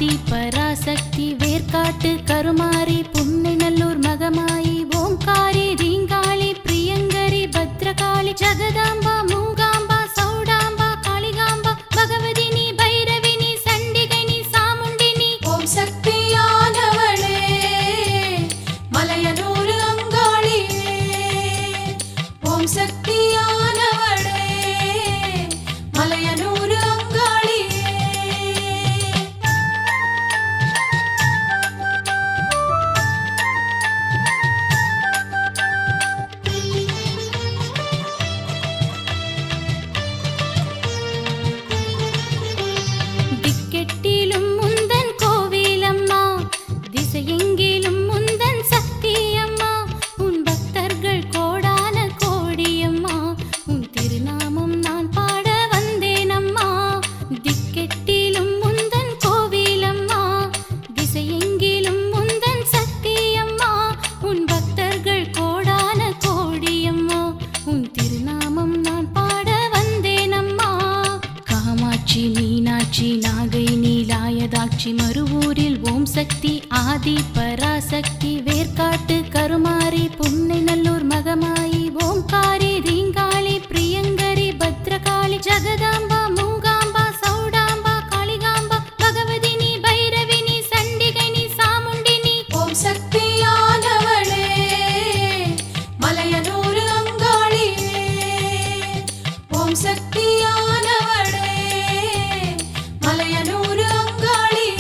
ஆதி பராசக்தி வேர்காட்டு கருமாரி புன்னைநல்லூர் மகமாயி ஓம்காரி ரீங்காளி பிரியங்கரி பத்ரகாளி ஜகதாம்பா மூகாம்பா சௌடாம்பா காளிகாம்பா பகவதினி பைரவினி சண்டிகைனி சாமுண்டினி ஓம் சக்தியானவளே மலையனூர் அங்காளியே ஓம் சக்தியானவளே மலையனூர் அங்காளியே திக்கெட்டிலும் முந்தன் கோவிலம்மா திசையெங்கிலும் முந்தன் சக்தியம்மா உன் பக்தர்கள் கோடான கோடியம்மா உன் திருநாமம் நான் பாட வந்தேனம்மா திக்கெட்டிலும் முந்தன் கோவிலம்மா திசையெங்கிலும் முந்தன் சக்தியம்மா உன் பக்தர்கள் கோடான கோடியம்மா உன் திருநாமம் நான் பாட வந்தேனம்மா காமாட்சி மீனாட்சி நாகை நீலாயதாட்சி மறுவூரில் ஓம் சக்தி ஆதி பராசக்தி வேர்காட்டு கருமாரி புன்னைநல்லூர் மகமாயி ஓம்காரி ரீங்காளி பிரியங்கரி பத்ரகாளி ஜகதாம்பா மூகாம்பா சௌடாம்பா காளிகாம்பா பகவதினி பைரவினி சண்டிகைனி சாமுண்டினி ஓம் சக்தியானவளே மலையனூர் அங்காளியே ஓம் சக்தியானவளே மலையனூர் அங்காளியே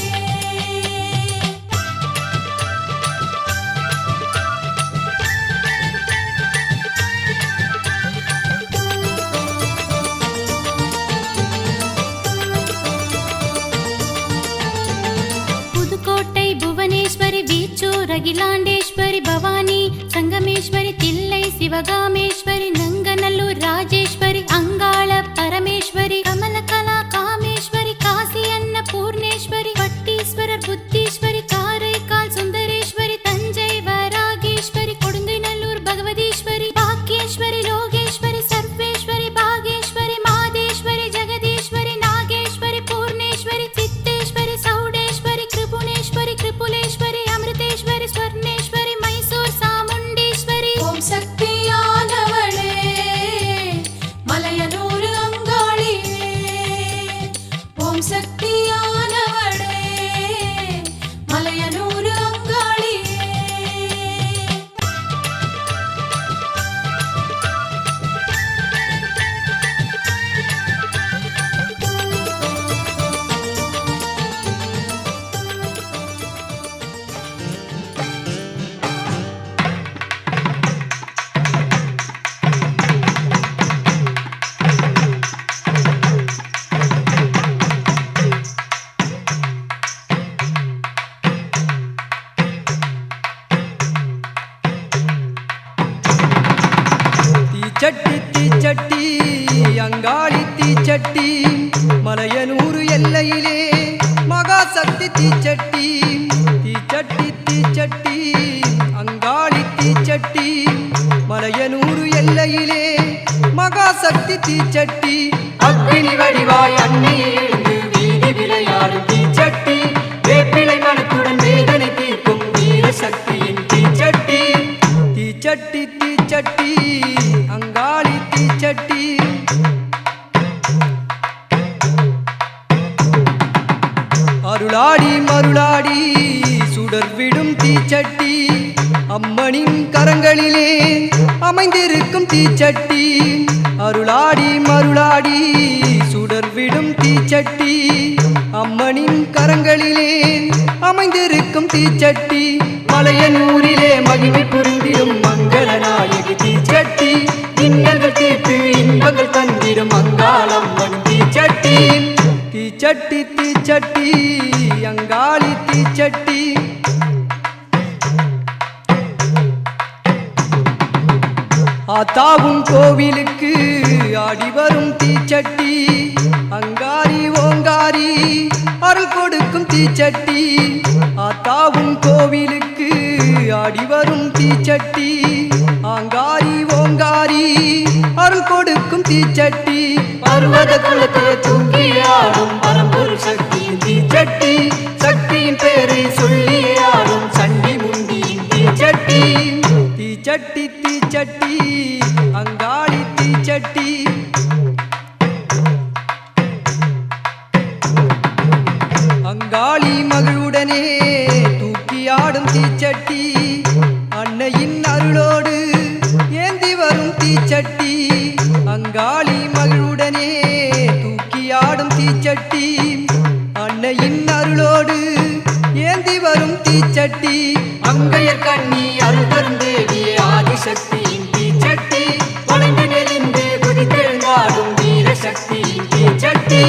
புதுக்கோட்டை புவனேஸ்வரி வீச்சூர் அகிலாண்டேஸ்வரி பவானி சங்கமேஸ்வரி தில்லை சிவகாமேஸ்வரி நங்கநல்லூர் ராஜேஸ்வரி அங்காள பரமேஸ்வரி கமலகலா காமேஸ்வரி காசி அன்னபூர்ணேஸ்வரி பட்டீஸ்வரர் புத்தீஸ்வரி காரைக்கால் சுந்தரேஸ்வரி தஞ்சை வராகேஸ்வரி கொடுங்கைநல்லூர் பகவதீஸ்வரி பாக்கியேஸ்வரி லோகேஸ்வரி சர்வேஸ்வரி பாகேஸ்வரி மாதேஸ்வரி ஜெகதீஸ்வரி நாகேஸ்வரி பூர்ணேஸ்வரி சித்தேஸ்வரி சௌடேஸ்வரி கிருபுணேஸ்வரி கிருபுலேஸ்வரி அமிர்தேஸ்வரி ஸ்வர்ணேஸ்வரி மைசூர் சாமுண்டீஸ்வரி ஓம் சக்தியானவளே மலையனூர் அங்காளியே ஓம் சக்தியானவளே மலையனூர் அங்காளியே தீச்சட்டி தீச்சட்டி அங்காளி தீச்சட்டி மலையனூர் எல்லையிலே மகாசக்தி தீச்சட்டி தீச்சட்டி தீச்சட்டி அங்காளி தீச்சட்டி மலையனூர் எல்லையிலே மகாசக்தி தீச்சட்டி அக்னி வடிவாய் அன்னை எழுந்து வீதி விளையாடும் தீச்சட்டி வேப்பிலை மனத்துடன் வேதனை தீர்க்கும் வீரசக்தியின் தீச்சட்டி தீச்சட்டி தீச்சட்டி அங்காளி தீச்சட்டி அருளாடி மருளாடி சுடர்விடும் தீச்சட்டி அம்மனின் கரங்களிலே அமைந்திருக்கும் தீச்சட்டி அருளாடி மருளாடி சுடர்விடும் தீச்சட்டி அம்மனின் கரங்களிலே அமைந்திருக்கும் தீச்சட்டி மலையனூரிலே மகிமை புரிந்திடும் மங்களநாயகி தீச்சட்டி இன்னல்கள் தீர்த்து இன்பங்கள் தந்திடும் அங்காளம்மன் தீச்சட்டி தீச்சட்டி தீச்சட்டி அங்காளி தீச்சட்டி ஆத்தாவும் கோவிலுக்கு ஆடி வரும் தீச்சட்டி அங்காரி ஓங்காரி அருள் கொடுக்கும் தீச்சட்டி ஆத்தாவும் கோவிலுக்கு ஆடி வரும் தீச்சட்டி அங்காரி ஓங்காரி அருள் கொடுக்கும் தீச்சட்டி பர்வத குலத்தை தூக்கி ஆடும் பரம்பொரு சக்தி தீச்சட்டி சக்தியின் பேரை சொல்லியே ஆடும் சண்டி முண்டியின் தீச்சட்டி தீச்சட்டி தீச்சட்டி அங்காளி தீச்சட்டி அங்காளி மகளுடனே தூக்கியாடும் தீச்சட்டி அன்னையின் அருளோடு ஏந்தி வரும் தீச்சட்டி அங்காளி மகளுடனே தூக்கியாடும் தீச்சட்டி அன்னையின் அருளோடு ஏந்தி வரும் தீச்சட்டி அங்கையர் கண்ணி அருள்தரும் தேவியே ஆதிசக்தியின் தீச்சட்டி வளைந்து நெளிந்து குதித்தெழுந்தாடும் வீரசக்தியின் தீச்சட்டி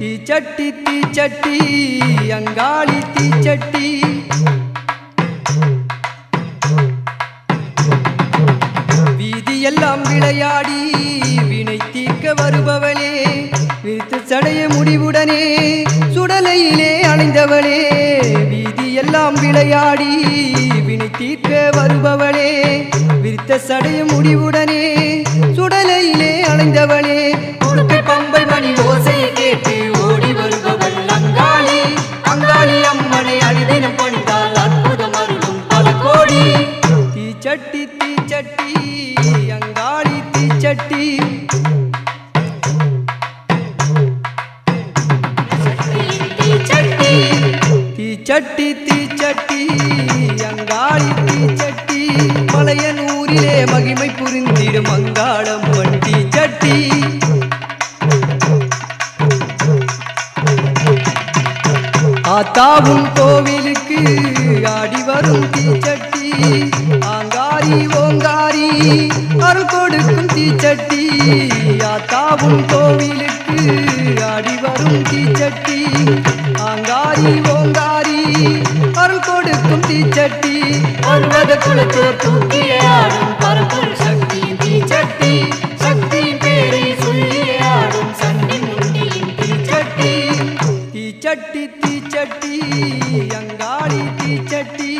தீச்சட்டி தீச்சட்டி அங்காளி தீச்சட்டி வீதியெல்லாம் விளையாடி வினை தீர்க்க வருபவளே விரித்து சடைய முடிவுடனே சுடலையிலே அணைந்தவளே வீதியெல்லாம் விளையாடி வினை தீர்க்க வருபவளே விரித்த சடைய முடிவுடனே சுடலையிலே அணைந்தவளே உடுப்பை பம்பை மணி ஓசையை கேட்டு ஓடி வருபவள் அங்காளி அங்காளி அம்மனை அழிதினம் பணிந்தால் அற்புதம் அருளும் பல கோடி தீச்சட்டி தீச்சட்டி அங்காளி தீச்சட்டி தீச்சட்டி தீச்சட்டி அங்காளி தீச்சட்டி மலையனூரிலே மகிமை புரிந்திடும் அங்காளம்மன் தீச்சட்டி ஆத்தாவும் கோவிலுக்கு ஆடி வரும் தீச்சட்டி ஆங்காரி ஓங்காரி அருள் கொடுக்கும் தீச்சட்டி ஆத்தாவும் கோவிலுக்கு ஆடி வரும் தீச்சட்டி ஆங்காரி ஓங்காரி அருள் கொடுக்கும் தீச்சட்டி பர்வத குலத்தோர் தூக்கியே ஆடும் பரம்பொருள் சக்தி தீச்சட்டி சக்தியின் பேரை சொல்லியே ஆடும் சண்டி முண்டியின் தீச்சட்டி தீச்சட்டி தீச்சட்டி அங்காளி தீச்சட்டி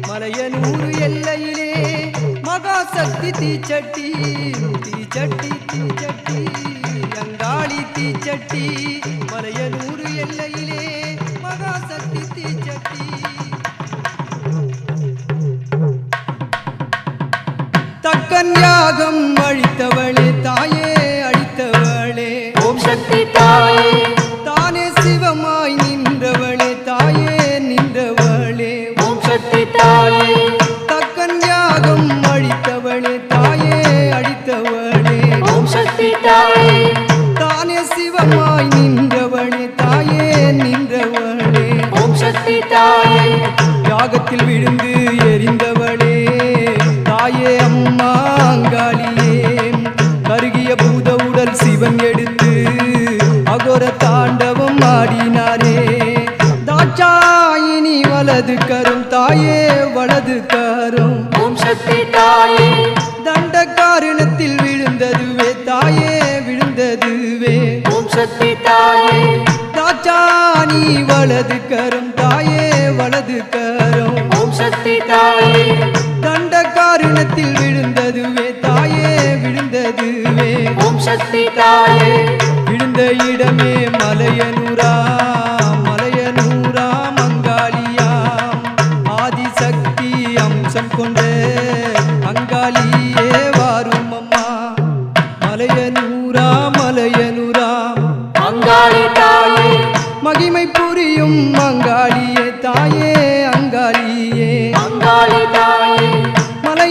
மலையனூர் எல்லையிலே மகாசக்தி தீச்சட்டி தீச்சட்டி தீச்சட்டி அங்காளி தீச்சட்டி மலையனூர் எல்லையிலே மகாசக்தி தீச்சட்டி தக்கன் யாகம் அழித்தவளே தாயே அழித்தவளே ஓம் சக்தி தாயே தானே சிவமாய் நின்றவளே தாயே நின்றவளே ஓம் சக்தி தாயே தக்கன் யாகம் அழித்தவளே தாயே அழித்தவளே ஓம் சக்தி தாயே தானே சிவமாய் நின்றவளே தாயே நின்றவளே ஓம் சக்தி தாயே யாகத்தில் விழுந்து எரிந்தவளே தாயே அம்மா அங்காளியே கருகிய பூத உடல் சிவன் எடுத்து அகோர தாண்டவம் ஆடினாரே தாட்சாயினி வலது கரும் தாயே வலது கரும் ஓம் சக்தி தாயே தண்ட காரணத்தில் விழுந்ததுவே தாயே விழுந்ததுவே ஓம் சக்தி தாயே தாட்சாணி வலது கரும் தாயே வலது கரும் ஓம் சக்தி தாயே தண்ட காரணத்தில் விழுந்ததுவே தாயே விழுந்ததுவே ஓம் சக்தி தாயே விழுந்த இடமே மலையனூரா மலையனூரா மங்காளியாம் ஆதிசக்தி அம்சம் கொண்ட அங்காளியே வாரும் அம்மா மலையனூரா மலையனூரா அங்காளி தாயே மகிமை புரியும் அங்காளியே தாயே அங்காளியே அங்காளி தாயே மலை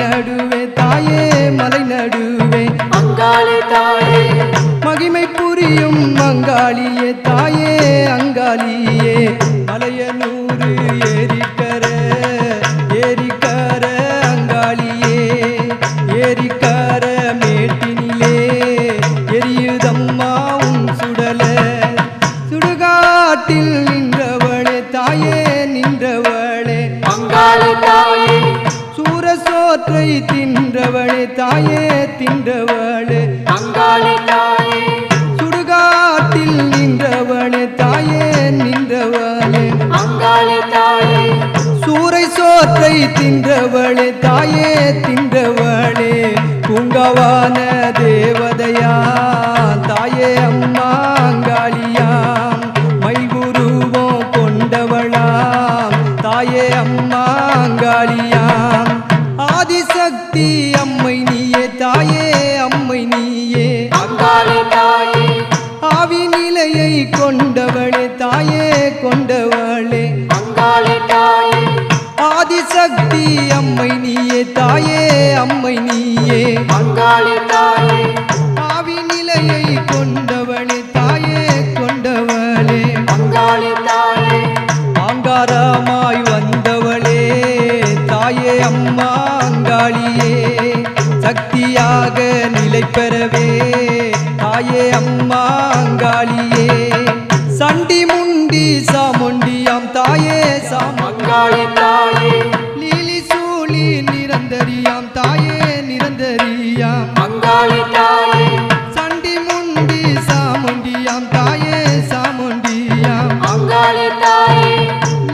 நடுவே தாயே மலை நடுவே அங்காளி தாயே மகிமை புரியும் அங்காளியே தாயே அங்காளியே மலையனூர் ஏரிக்கர ஏரிக்கர அங்காளியே ஏரிக்கர மேட்டினிலே எரியுதம்மா உன் சுடல சுடுகாட்டில் நின்றவளே தாயே நின்றவளே அங்காளி தாயே சூரசோற்றை தின்றவளே தாயே தின்றவளே அங்காளி தாயே சுடுகாட்டில் நின்றவளே தாயே நின்றவளே அங்காளி தாயே சூரை சோற்றை தின்றவளே தாயே தின்றவளே பூங்காவான தேவதையா தாயே அம்மா அங்காளியாம் மைகுருவோம் தாயே அம்மா அங்காளியே சண்டி முண்டி சாமுண்டியாம் தாயே அங்காளி தாயே லீலி சூழி நிரந்தரியாம் தாயே நிரந்தரியாம் அங்காளி தாயே சண்டி முண்டி சாமுண்டியாம் தாயே சாமுண்டியாம் அங்காளி தாயே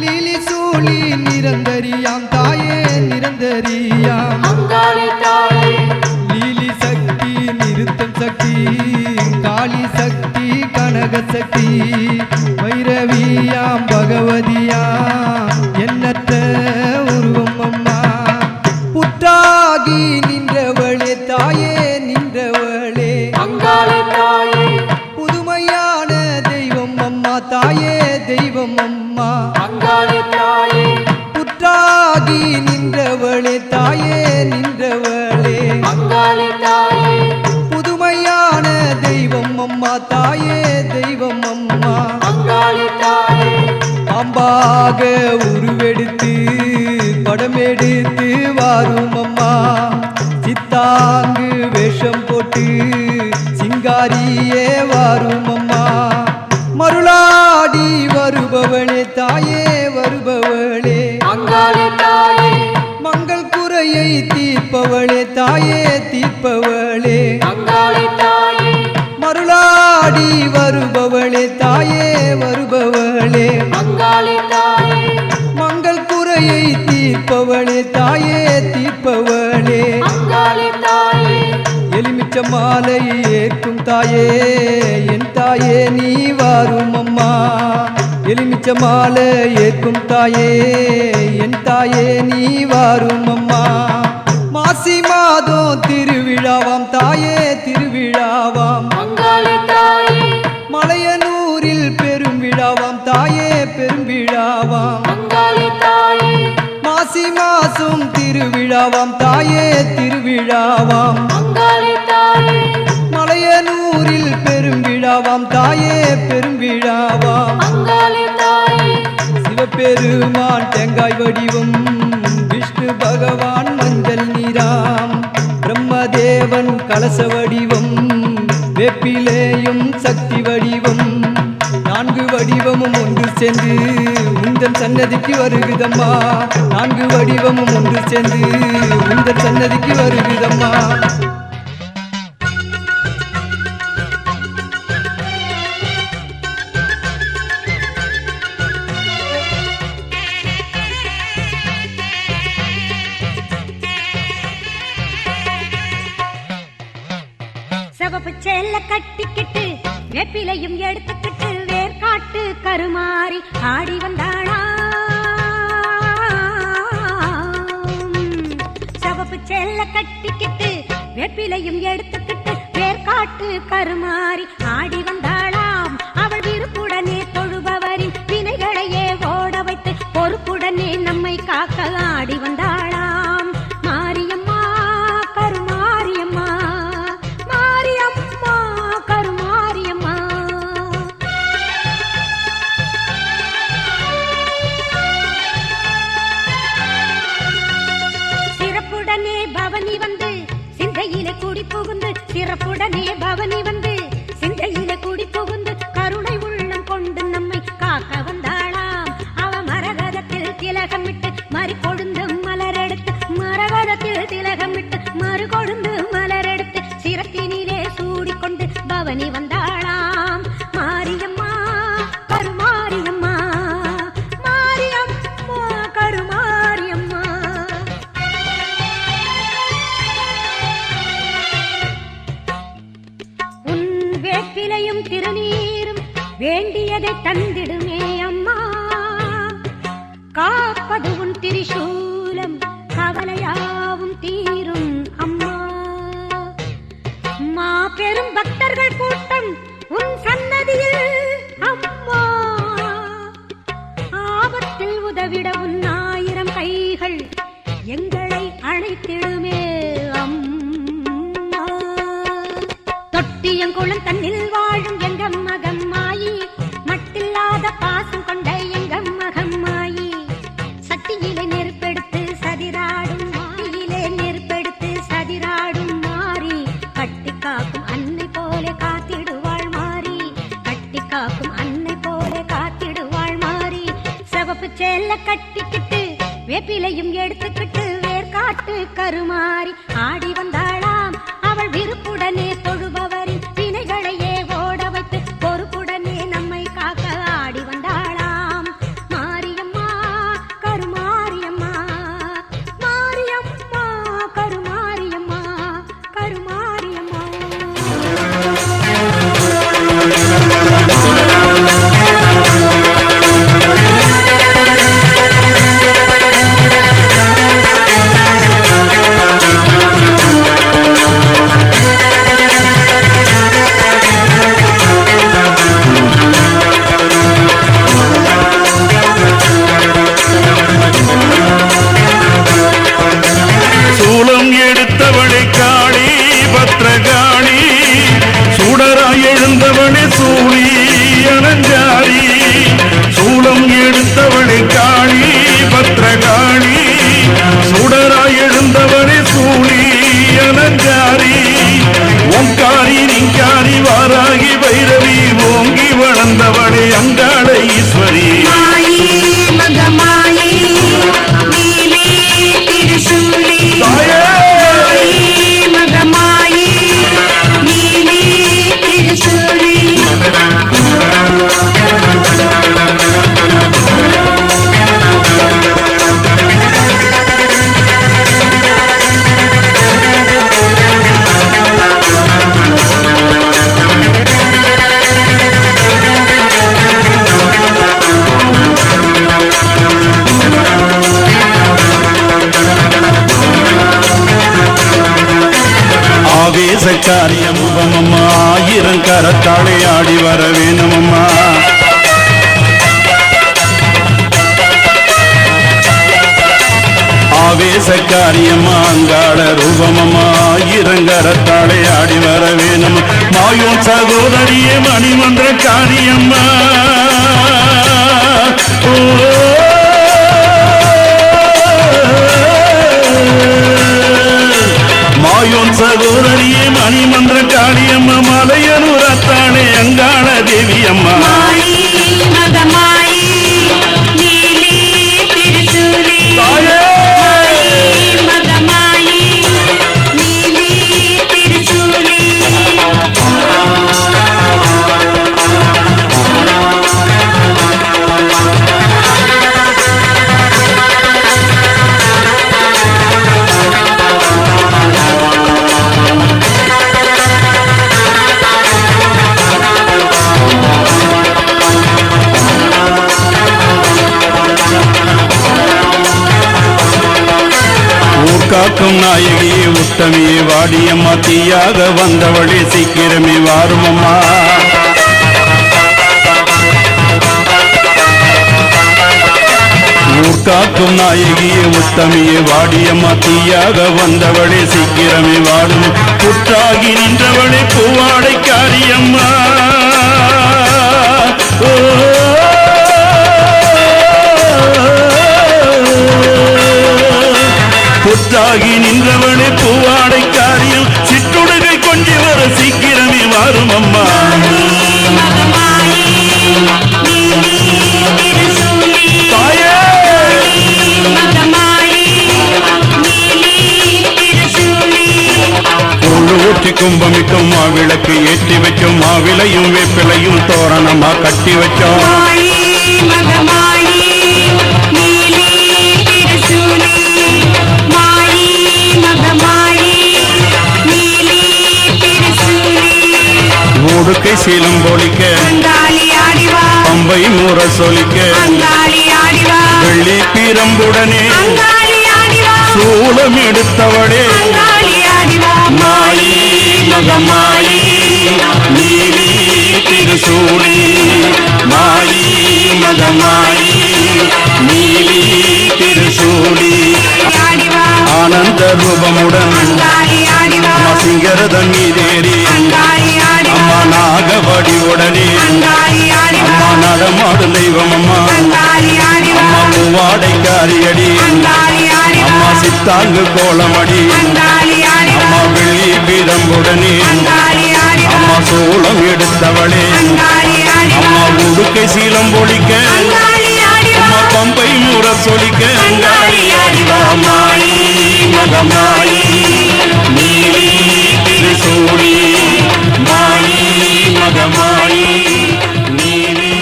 லீலி சூழி நிரந்தரியாம் தாயே நிரந்தரியாம் அங்காளி தாயே லீலி சக்தி நிருத்தம் சக்தி காளி சக்தி கனக சக்தி வைரவியாம் பகவதியாம் எண்ணற்ற உருவம் அம்மா புத்தாகி நின்றவளே தாயே நின்றவளே அங்காளி தாயே புதுமையான தெய்வம் அம்மா தாயே தெய்வம் அம்மா அங்காளி தாயே புத்தாகி நின்றவளே தாயே நின்றவளே அங்காளி தாயே புதுமையான தெய்வம் அம்மா தாயே தெய்வம் அம்மா அங்காளி தாயே பாம்பாக உருவெடுத்து படமெடுத்து வாரும் அம்மா சித்தாங்கு வேஷம் போட்டு சிங்காரியே வாரும் அம்மா மருளாடி வருபவளே தாயே வருபவளே அங்காளி தாயே மங்கள் குறையை தீர்ப்பவளே தாயே தீர்ப்பவளே அங்காளி தாயே மருளாடி வருபவளே தாயே வருபவளே அங்காளி தாயே மங்கள் குறையை தீர்ப்பவளே தாயே தீர்ப்பவளே அங்காளி தாயே எலுமிச்ச மாலை ஏற்கும் தாயே என் தாயே நீ வாரும் அம்மா எலுமிச்ச மாலை ஏற்கும் தாயே என் தாயே நீ வாரும் அம்மா மாசி மாதம் திருவிழாவாம் தாயே திருவிழாவாம் அங்காளி தாயே மலையனூரில் பெரும் விழாவாம் தாயே பெரும் விழாவாம் அங்காளி தாயே மாசி மாசம் திருவிழாவாம் தாயே திருவிழாவாம் அங்காளி தாயே மலையனூரில் பெரும் விழாவாம் தாயே பெரும் விழாவாம் அங்காளி தாயே சிவபெருமான் தேங்காய் வடிவம் விஷ்ணு பகவான் மஞ்சள் நீராம் பிரம்மதேவன் கலச வடிவம் வேப்பிலேயும் சக்தி வடிவம் நான்கு வடிவமும் ஒன்று சேர்ந்து உந்தன் சன்னதிக்கு வருகுதம்மா நான்கு வடிவமும் ஒன்று சேர்ந்து உந்தன் சன்னதிக்கு வருகுதம்மா சிவப்பு சேல கட்டிக்கிட்டு வெப்பிலையும் எடுத்துக்கிட்டு வேர்காட்டு கருமாறி ஆடி வந்தாளா சிவப்பு சேல கட்டிக்கிட்டு வெப்பிலையும் எடுத்துக்கிட்டு வேர்காட்டு கருமாறி ஆடி வந்தாளாம் அவள் விருப்புடனே தொழுபவரின் வினைகளையே ஓட வைத்து பொறுப்புடனே நம்மை காக்க ஆடி வந்தாளாம் மாரியம்மா கருமாரியம்மா மாரியம்மா கருமாரியம்மா சிறப்புடனே பவனி வந்து சிந்தையிலே குடி புகுந்து சிறப்புடனே பவனி வந்து சிந்தையிலே குடி புகுந்து கருணை உள்ளம் கொண்டு நம்மை காக்க வந்தாளாம் அவ மரகதத்தில் திலகமிட்டு மறு கொழுந்து மலரெடுத்து மரகதத்தில் திலகமிட்டு மறு கொழுந்து மலரெடுத்து சிரத்தினிலே சூடிக்கொண்டு பவனி வந்தாளாம் மாரியம்மா கருமாரியம்மா மாரியம்மா கருமாரியம்மா உன் வேப்பிலையும் திருநீரும் வேண்டியதை தந்திடுமே அம்மா காப்பது உன் திரிசூலம் கவலையாவும் தீரும் அம்மா மா பெரும் பக்தர்கள் கூட்டம் உன் சன்னதியில் அம்மா ஆபத்தில் உதவிட உன் 1000 கைகள் எங்களை அழைத்திடுமே அம்மா தொட்டியங்குளம் தன்னில் வாழும் எங்க மகம்மாயி மட்டில்லாத பாசம் கொண்ட எங்க மகம்மாயி சட்டியிலே நெருப்பெடுத்து சதிராடும் மாறியிலே நெருப்பெடுத்து சதிராடும் மாறி கட்டி காக்கும் வெள்ள கட்டிக்கிட்டு வேப்பிலையும் எடுத்துக்கிட்டு வேர்காட்டு கருமாறி ஆடி வந்தாளாம். அவள் விருப்புடனே தொழுபவரின் வினைகளையே ஓட வைத்து பொறுப்புடனே நம்மை காக்க ஆடி வந்தாளாம். மாரியம்மா கருமாரியம்மா, மாரியம்மா கருமாரியம்மா, கருமாரியம்மா. சூலம் எடுத்தவளை காளி பத்ரகாளி, சுடராய் எழுந்தவளை சூழி அனஞ்சாரி. சூலம் எடுத்தவளை காளி பத்ரகாளி, சுடராய் எழுந்தவளை சூழி அனஞ்சாரி. ஓங்காரி நிங்காரி வாராகி வைரவி, ஓங்கி வளர்ந்தவளை அங்காள ஈஸ்வரி. ஆவேசக்காரியமுகமம்மா, ஆயிரம் கரத்தாளை ஆடி வர வேணுமம்மா. ஆவேசக்காரியம்மா அங்காள ரூபமம்மா, ஆயிரம் கரத்தாளை ஆடி வர வேணும். மாயோன் சகோதரியே மணிமன்ற காரியம்மா, மாயோன் சகோதரியே மணிமன்ற காளியம்மா, மலையனூரத்தானே அங்காள தேவியம்மா. காக்கும் நாயகியே உத்தமியே வாடியம்மா, தீயாக வந்தவளே சீக்கிரமே வாருமம்மா. ஊர்காக்கும் நாயகியே உத்தமியே வாடியம்மா, தீயாக வந்தவளே சீக்கிரமே வாரும். புற்றாகி நின்றவளே பூவாடை காரியம்மா, புற்றாகி நின்றவளே பூவாடை காரியம், சிற்றுடுகை கொஞ்சி வர சீக்கிரமே வாரும் அம்மா. ஊற்றி கும்பமிக்கும் மாவிளக்கு ஏற்றி வச்சோம், மாவிளையும் வேப்பிலையும் தோரணமா கட்டி வச்சோம். ஊடுக்கை சீலம் போலிக்க, பம்பை மூற சொலிக்க, வெள்ளி பீரம்புடனே சூலம் எடுத்தவளே மாயி மகமாயி, நீலி திருசூலி. மாயி மகமாயி, நீலி திருசூலி. ஆனந்த ரூபமுடன் சிங்கரத மீதேறி அம்மா நாகவடி உடனே அம்மா நடமாடும் தெய்வம் அம்மா. அம்மா மூவாடைக்காரியடி அம்மா, சித்தாங்கு கோலமடி அம்மா, வெள்ளி பீரம்புடனே அம்மா, சூளம் எடுத்தவளே அம்மா, உடுக்கை சீலம் பொழிக்க அம்மா, பம்பை மூற முரசொலிக்க அங்காரியாடிவா மாயி மகமாயி நீலி திருசூடி மாயி மகமாயி நீலி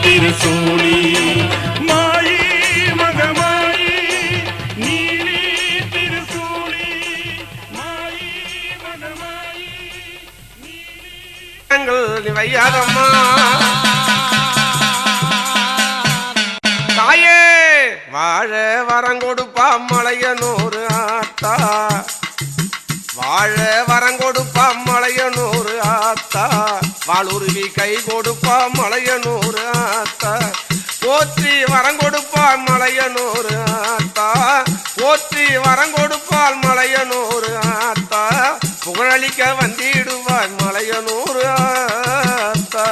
திருசூடி மாயி மகமாயி நீலி திருசூடி மாயி மகமாயி வையாதம்மா தாயே வாழ வரங்கொடுப்பா மலையனூறு ஆத்தா வாழ வரங்கொடுப்பா மலையனூறு ஆத்தா வாளுருவி கை கொடுப்பா மலையனூறு ஆத்தா போற்றி வரங்கொடுப்பால் மலையனூறு ஆத்தா போற்றி வரங்கொடுப்பால் மலையனூறு ஆத்தா புகழளிக்க வந்திடுவாய் மலையனூறு ஆத்தா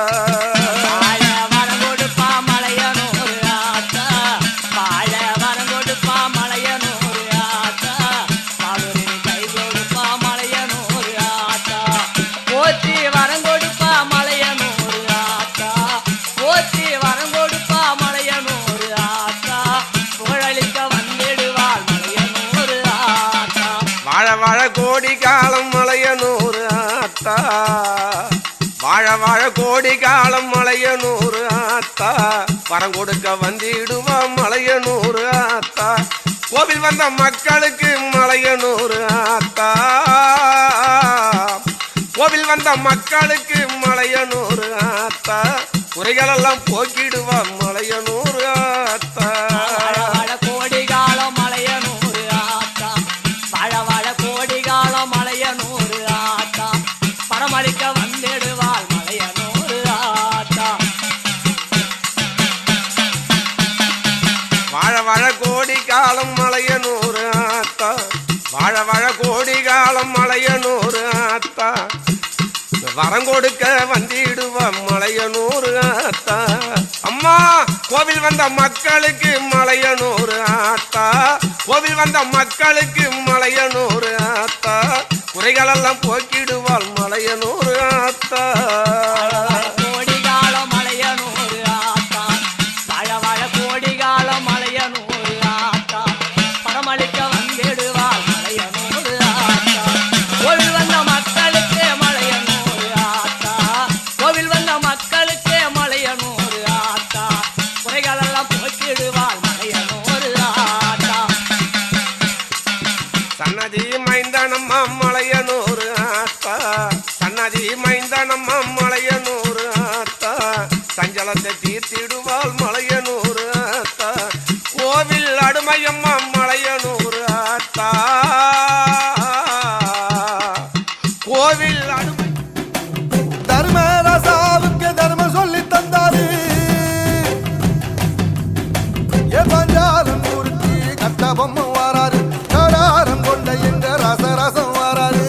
கோடி காலம் மலையனூறு ஆத்தா வாழ வாழ கோடி காலம் மலையனூறு ஆத்தா வரம் கொடுக்க வந்திடுவா மலையனூறு ஆத்தா கோவில் வந்த மக்களுக்கு மலையனூறு ஆத்தா கோவில் வந்த மக்களுக்கு மலையனூறு ஆத்தா குறைகளெல்லாம் போக்கிடுவா மலையனூறு ஆத்தா கோடி காலம் மலையனூறு ஆத்தா வாழ வாழ கோடி காலம் மலையனூறு ஆத்தா வரம் கொடுக்க வந்திடுவா மலையனூறு ஆத்தா அம்மா கோவில் வந்த மக்களுக்கு மலையனூறு ஆத்தா கோவில் வந்த மக்களுக்கு மலையனூறு ஆத்தா குறைகளெல்லாம் போக்கிடுவாள் மலையனூறு ஆத்தா சன்னதி மைந்தனம்மா மலையனூறு ஆத்தா சன்னதி மைந்தனம்மா மலையனூறு ஆத்தா சஞ்சலத்தை தீர்த்திடுவாள் மலையனூறு ஆத்தா கோவில் அடுமையம்மா மலையனூறு ஆத்தா கோவில் அடுமை தர்மராசாவுக்கு தர்மம் சொல்லி தந்தாரு பஞ்சாலம் ஊருக்கு கட்டபொம்மை வாராரு கடாரம் கொண்ட எங்க ரசரசம் வாராரு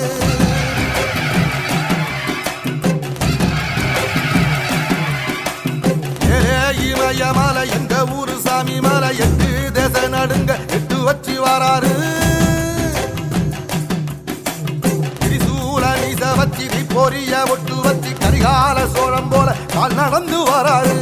இமய மலை எங்க ஊரு சாமி மலை 8 தேச நடுங்க 8 வச்சு வாராரு திரிசூல நீச வச்சி பொரிய ஒட்டு வச்சு கரிகால சோழம் போல கால் நடந்து வாராரு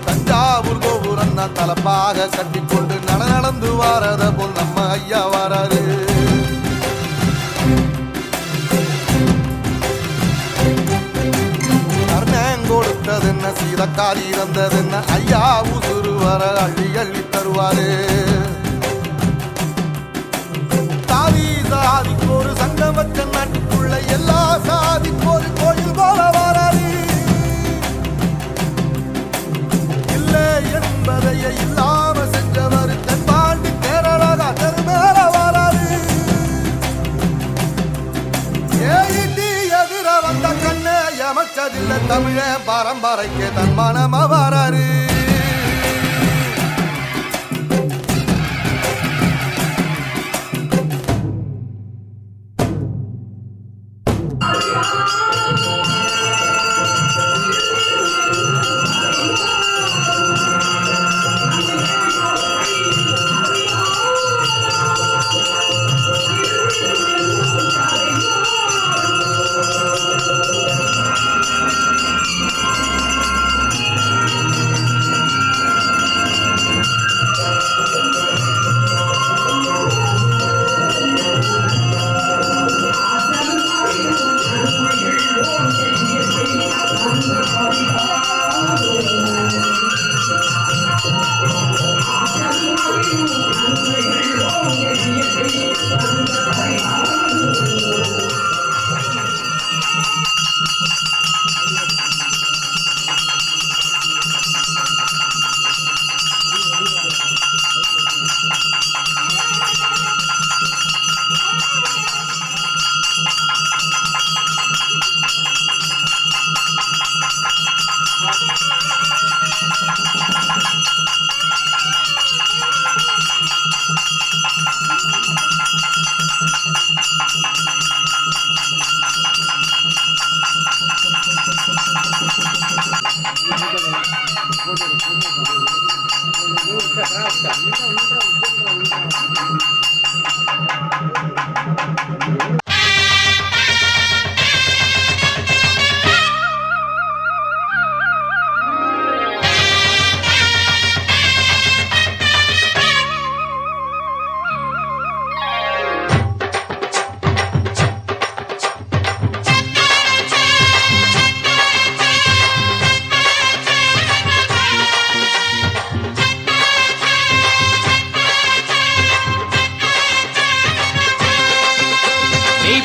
தஞ்சாவூர் கோபுரம் தான் தலப்பாக கட்டிக்கொண்டு நடந்து வாரத போல் நம்ம ஐயா வாராரு கர்ணன் கொடுத்தது என்ன சீதக்காரி இருந்தது என்ன ஐயா உசுறு வர அள்ளி அள்ளி தருவாரு சாதிக்கு ஒரு சங்கம் வச்ச நாட்டுக்குள்ள எல்லா சாதிக்கு ஒரு கோயில் போல வாராரு இல்லை என்பதையே இல்லாம செஞ்சவர் தென்பாண்டி கேரளா தெருமேல வாராரு ஏயிட்டி எதிர வந்த கண்ணே எமச்சதில்லை தமிழ பரம்பரைக்கு தன் மனமா வாராரு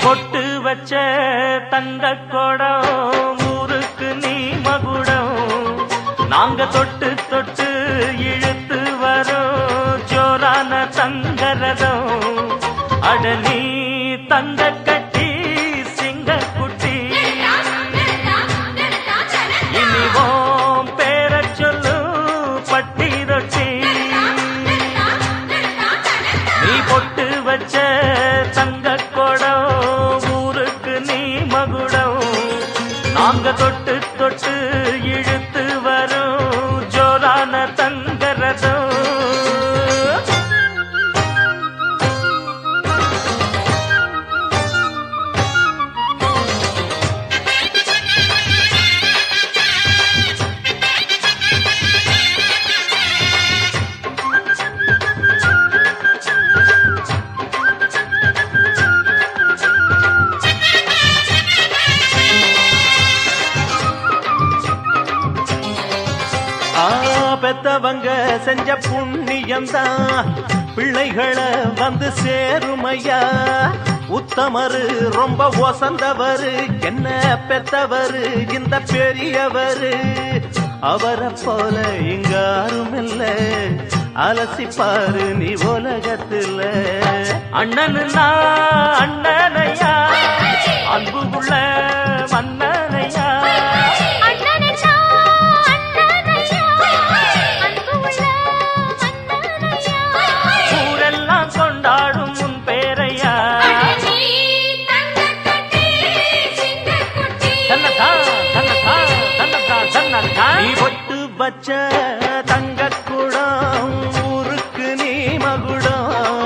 பொட்டு வச்ச தங்க கொடம் ஊருக்கு நீ மகுடம் நாங்க தொட்டு தொட்டு இழுத்து வரோம் ஜோரான தங்கரதம் அட நீ தங்க கட்டி சிங்க குட்டி இனிவோம் பேர சொல்லு பட்டி ரொட்டி நீ பொட்டு வச்ச தங்க கொடம் ஊருக்கு நீ மகுடம் நாங்க தொட்டு தொட்டு இழுத்து வரும் ஜோரான தங்கரதம் பெத்தவங்க செஞ்ச புண்ணியம்தான் பிள்ளைகளை வந்து சேருமையா உத்தமரு ரொம்ப ஒசந்தவரு என்ன பெத்தவரு இந்த பெரியவரு அவரை போல இங்க யாரும் இல்ல அலசிப்பாரு நீ உலகத்துல அண்ணனுன்னா அண்ணனையா அன்புக்குள்ள மன்னனையா கொண்டாடும் உன் பேரையா நீ பொட்டு வச்ச தங்க குடம் ஊருக்கு நீ மகுடம்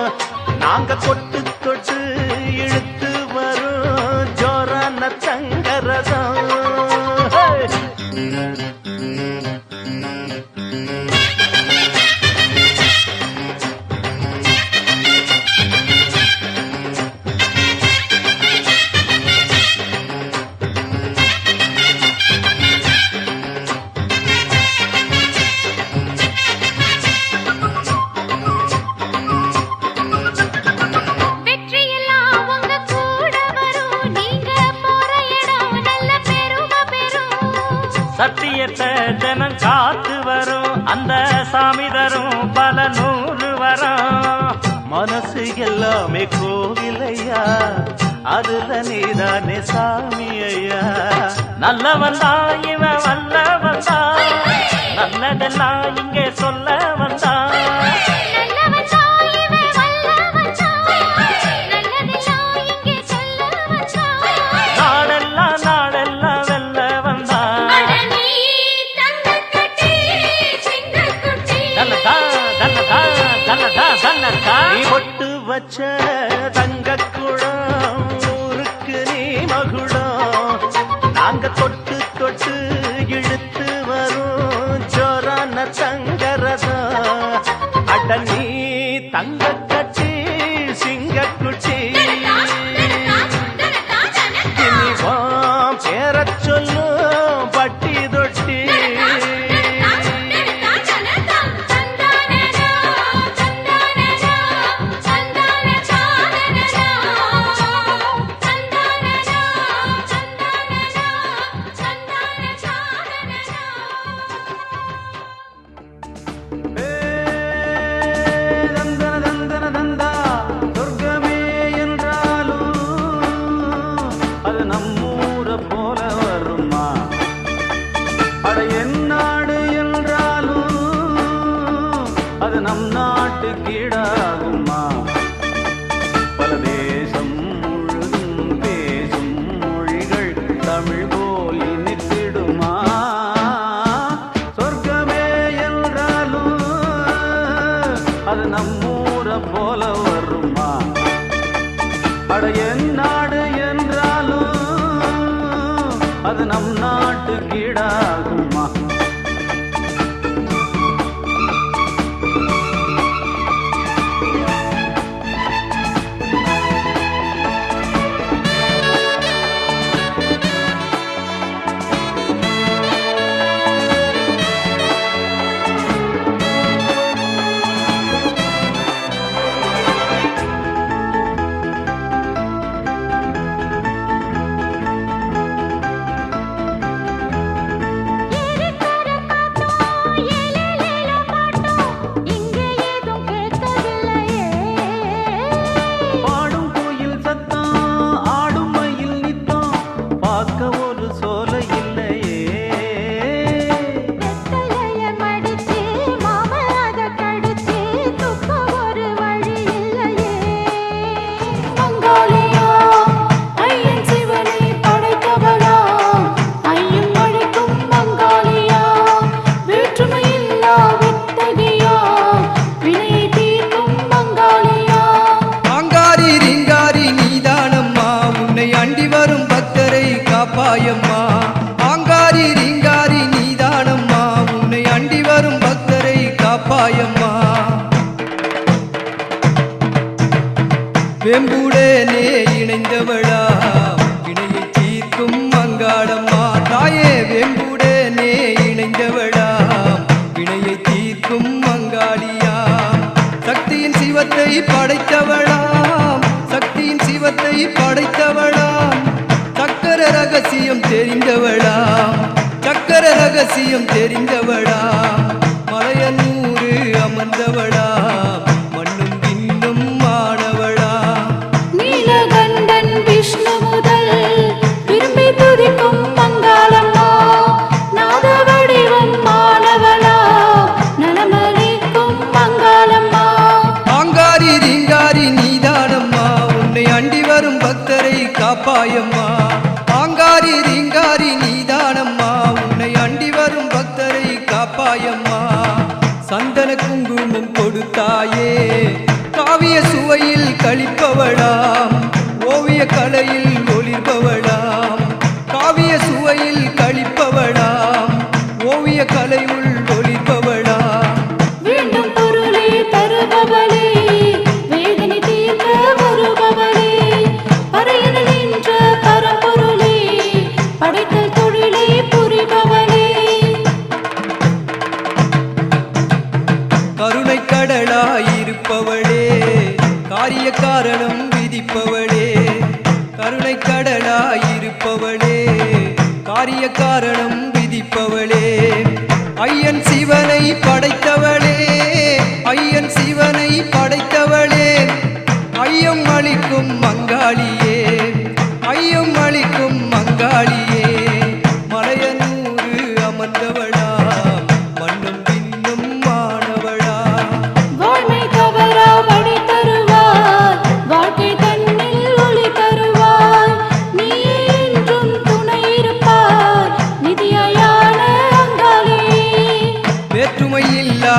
நாங்க கொட்டு தொட்டு இழுத்து வரும் ஜோரான தங்கரதம் சத்தியத்தை ஜனம் காத்து வரும் அந்த சாமி தரும் பல நூறு வரும் மனசு எல்லாமே கோவிலையா அதுல நீதானே சாமி ஐயா நல்லவன் தான் இவன் வல்லவன் தான் நல்லதெல்லாம் இங்கே சொல்ல வந்தான் நீ பொட்டு வச்ச தங்க குடம் ஊருக்கு நீ மகுடம் நாங்க தொட்டு தொட்டு இழுத்து வரும் ஜோரான தங்கரதம் அட நீ தங்க கட்டி சிங்க குட்டி இனிவாம் பேர சொல்லும் பட்டி தொட்டி தமிழ் போல் இனித்திடுமா சொர்க்கமே அது நம்மூர போல வருமா? அட என் நாடு என்றாலும் அது நம் நாட்டு கீடாகுமா? காப்பாயம்மா ஆங்காரி ரீங்காரி நீதானம்மா உன்னை அண்டி வரும் பக்தரை காப்பாயம்மா வெம்புடனே இணைந்தவளா வினையை தீர்க்கும் மங்காளம்மா தாயே வெம்புடனே இணைந்தவளா வினையை தீர்க்கும் மங்காளியா சக்தியின் சிவத்தை படைத்தவளாம் சக்தியின் சிவத்தை படைத்தவளாம் சக்கர ரகசியம் தெரிந்தவளாம் சக்கர ரகசியம் தெரிந்தவளாம் மலையனூரு அமர்ந்தவளாம் மண்ணும் விண்ணும் மாணவளாம் நீலகண்டன் விஷ்ணு முதல் விரும்பி துதிக்கும் மங்காளம்மா நாத வடிவம் மாணவளா நலமளிக்கும் மங்காளம்மா ஆங்காரி ரீங்காரி நீதானம்மா உன்னை அண்டி வரும் பக்தரை காப்பாயம்மா ஆங்காரி ரீங்காரி நீதானம்மா உன்னை அண்டி வரும் பக்தரை காப்பாயம்மா சந்தன குங்குமம் கொடுத்தாயே காவிய சுவையில் கழிப்பவளாம் ஓவிய கலையில் ஒளிர்பவளாம் காவிய சுவையில் கழிப்பவளாம் ஓவிய கலையுள் ஒளிர்பவளாம் வேண்டும் பொருளே தருபவளே வேதனை தீர்க்க வருபவளே பறையனில் நின்ற பரம்பொருளே படைத்தல் தொழிலே புரிபவளே கருணை கடலாயிருப்பவளே காரிய காரணம் விதிப்பவளே கருணை கடலாயிருப்பவளே காரிய காரணம் விதிப்பவளே ஐயன் சிவனை படைத்தவளே ஐயன் சிவனை படைத்தவளே ஐயம் அளிக்கும் மங்காளியே ஐயம் அளிக்கும் மங்காளியே மலையனூரு அமர்ந்தவளா மண்ணும் பின்னும் மாணவளா வாழ்மை தவறா வழி தருவாய் வாழ்க்கை தன்னில் ஒளி தருவாய் நீயே என்றும் துணை இருப்பாய் நிதியான அங்காளி வேற்றுமையில்லா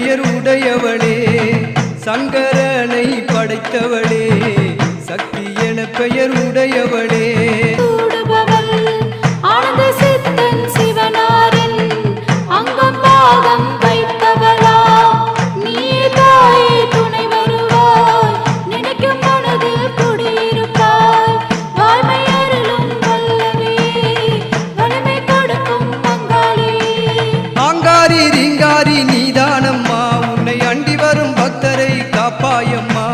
பெயர் உடையவளே சங்கரனை படைத்தவளே சக்தி என பெயர் உடையவளே கூடுபவள் ஆனந்த சித்தன் சிவனாரின் அங்கம் பாகம் வைத்தவளா நீயே தாயே துணை வருவாய் நினைக்கும் மனதில் குடியிருப்பாய் வாய்மை அருளும் வல்லவே வலிமை கொடுக்கும் பங்காளி ஆங்காரி ரீங்காரி நீதானம்மா உன்னை அண்டி வரும் பக்தரை காப்பாயம்மா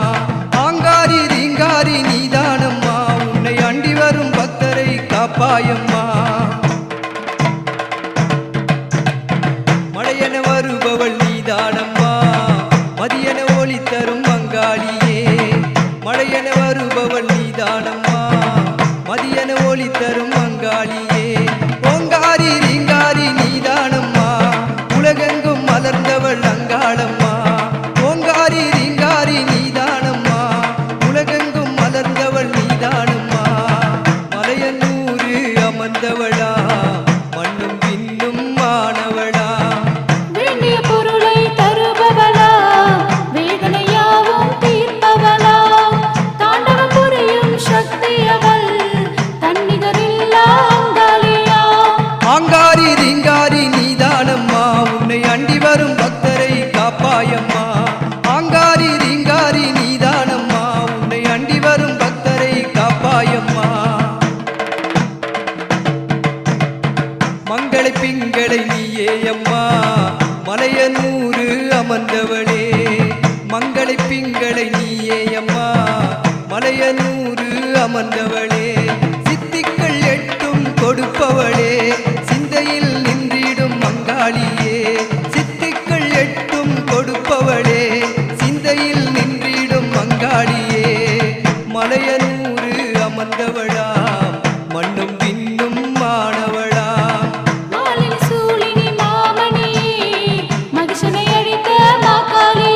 ஆங்காரி ரீங்காரி நீதானம்மா உன்னை அண்டி வரும் பக்தரை காப்பாயம்மா மழையென வருபவள் நீதானம்மா மதியென ஒளி தரும் பங்காளியே மழையென வருபவள் நீதானம்மா மதியென ஒளி தரும் பங்காளியே ஓங்காரி ரீங்காரி நீதானம்மா உலகெங்கும் மலர்ந்தவள் அங்காளம்மா ஓங்காரி ரீங்காரி நீதானம்மா உலகெங்கும் மலர்ந்தவள் நீதானம்மா மலையனூரு அமர்ந்தவளா மண்ணும் பின்னும் மாணவளா வேண்டிய பொருளை தருபவளா வேதனையாவும் தீர்ப்பவளா தாண்டவம் புரியும் சக்தி அவள் தன்னிகரில்லா அங்காளியா ஆங்காரி ரீங்காரி நீதானம்மா உன்னை அண்டி வரும் பக்தரை காப்பாயம்மா ஆங்காரி ரீங்காரி நீதானம்மா உன்னை அண்டி வரும் பக்தரை காப்பாயம்மா மங்களை பிங்களை நீயே அம்மா மலையனூரு அமர்ந்தவளே மங்களை பிங்களை நீயே அம்மா மலையனூரு அமர்ந்தவளே சித்திகள் எட்டும் கொடுப்பவளே சிந்தையில் நின்றிடும் மங்காளியே சித்திகள் எட்டும் கொடுப்பவளே சிந்தையில் நின்றிடும் மங்காளியே மலையனூரு அமர்ந்தவளா மண்ணும் பின்னும் மாணவளா மாலினி சூலினி மாமணி மகிஷனை அழித்த மாக்காளி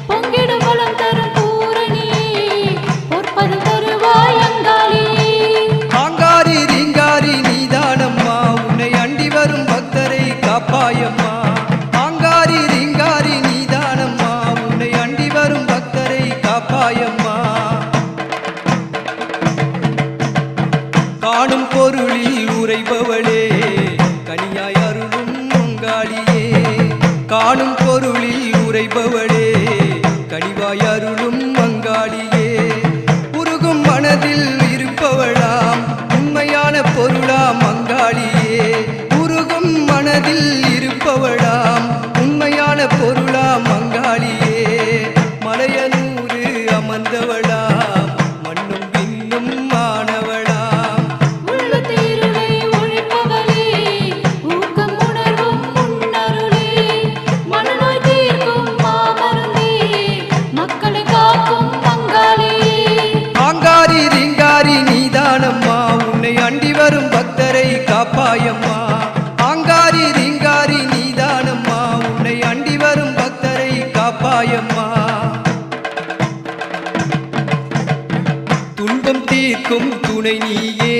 பொங்கிடும் வளம் தரும் பூரணி பொற்பது தருவாய் அங்காளி ஆங்காரி ரீங்காரி நீதானம்மா உன்னை அண்டி வரும் பக்தரை காப்பாயம்மா ஆங்காரி ரீங்காரி நீதானம்மா உன்னை அண்டி வரும் பக்தரை காப்பாயம்மா காணும் பொருளில் உரைபவளே கனியாய் அருளும் மங்காளியே காணும் பொருளில் உரைபவளே கனிவாய் அருளும் மங்காளியே உருகும் மனதில் இருப்பவளாம் உண்மையான பொருளாம் மங்காளியே உருகும் மனதில் இருப்பவளாம் உண்மையான பொருளாம் மங்காளியே மலையனூரு அமர்ந்தவளாம் மண்ணும் பின்னும் மாணவளாம் உள்ள தீருவை ஒழிப்பவளே ஊக்கம் உணர்வும் முன்னருளே மனநோய் தீர்க்கும் மாமருந்தே மக்களை காக்கும் பங்காளி ஆங்காரி ரீங்காரி நீதானம்மா உன்னை அண்டி வரும் பக்தரை காப்பாயம்மா ஆங்காரி ரீங்காரி நீதானம்மா உன்னை அண்டி வரும் பக்தரை காப்பாயம்மா துன்பம் தீர்க்கும் துணை நீயே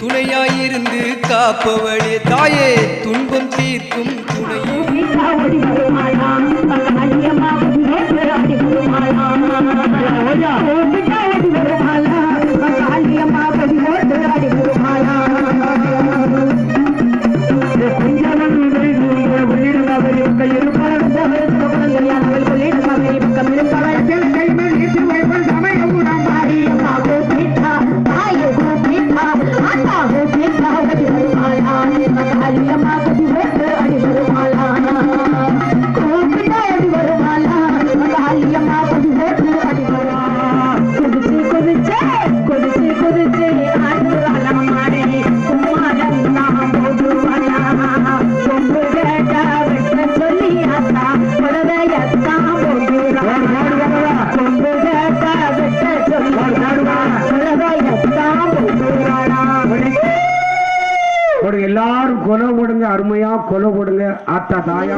துணையாயிருந்து காப்பவளே தாயே துன்பம் தீர்க்கும் துணை எல்லாரும் கொலை போடுங்க, அருமையா கொலை போடுங்க. ஆத்தா தாயா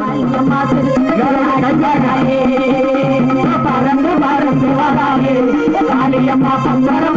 பறந்து பறந்து வராதே காளியம்மா பம்பரம்